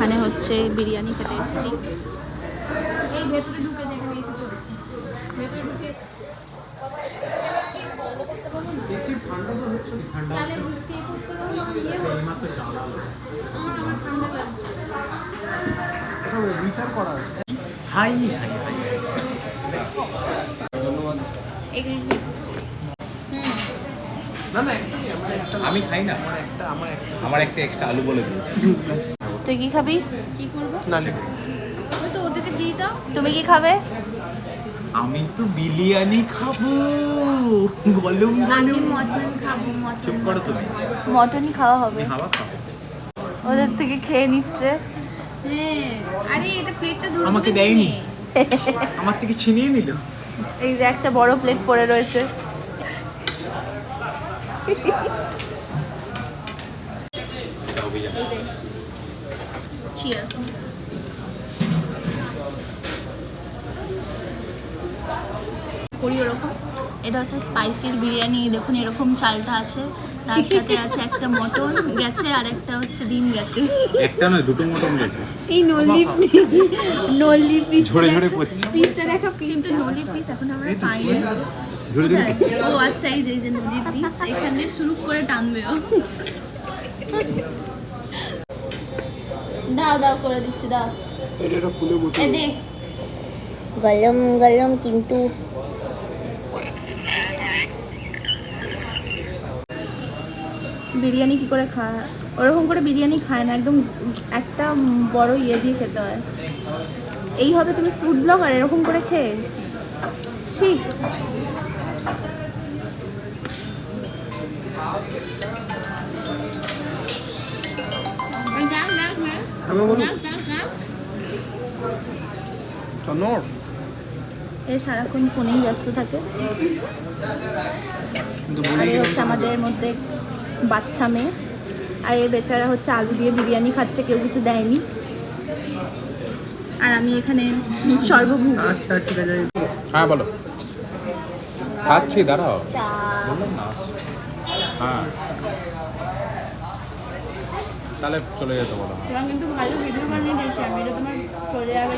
এখানে হচ্ছে বিরিয়ানি খেতে এসেছি। এই ভেতরে ঢুকে দেখে এসে চলছে, ভেতরে ঢুকে আমি খাই না, আমার একটা এক্সট্রা আলু বলে দিয়েছি। তুই কি খাবি? কি করবো? তো ওদেরকে দিয়ে দাও। তুমি কি খাবে? আমি তো বিরিয়ানি খাবো, গলম আমি গলম। মটন খাবো। চুপ করো তুমি, মটনই খাওয়া হবে। হাওয়া খাবো। ওদের থেকে খেয়ে নিচ্ছে। হ্যাঁ, আরে এটা প্লেটটা ধরে আমাকে দেয়নি, আমার থেকে ছিনিয়ে নিল। এই যে একটা বড় প্লেট পড়ে রয়েছে। এই যে চিয়ার্স। করি ওরকম। এটা হচ্ছে স্পাইসির বিরিয়ানি। দেখুন এরকম চালটা আছে, তার সাথে আছে একটা মটন গেছে আর একটা হচ্ছে ডিম গেছে। একটা নয়, দুটো মটন গেছে। এই নলি পিস ঝরে ঝরে পড়ছে। পিসটা দেখা কিন্তু নলির পিস এখন আমরা পাইনি। ঝরে ঝরে কোথায়? ও আচ্ছা, এই যে নলির পিস এখান দিয়ে শুরু করে টানবে ও। দাও দাও করে দিচ্ছি, দাও। এটা ফুলে বসে। এ দে। গরম গরম কিন্তু বিরিয়ানি কি করে খায়? ওরকম করে বিরিয়ানি খায় না, একদম একটা বড় ইয়ে দিয়ে খেতে হয়। এই হবে তুমি ফুড ব্লগার এরকম করে খেয়ে? ছি। এ সারাক্ষণ ফোনেই ব্যস্ত থাকে। আর এ হচ্ছে আমাদের মধ্যে বাচ্চা মেয়ে, আর এ বেচারা হচ্ছে আলু দিয়ে বিরিয়ানি খাচ্ছে, কেউ কিছু দেয়নি। আর আমি এখানে সর্বভূম। আচ্ছা ঠিক আছে। হ্যাঁ বলো। খাচ্ছি, দাঁড়াও। চা। বললাম না। হ্যাঁ, তাহলে চলে যেতে বলো। তোমার কিন্তু ভালো ভিডিও বানিয়ে দিয়েছি আমি, এটা তোমার চলে যাবে।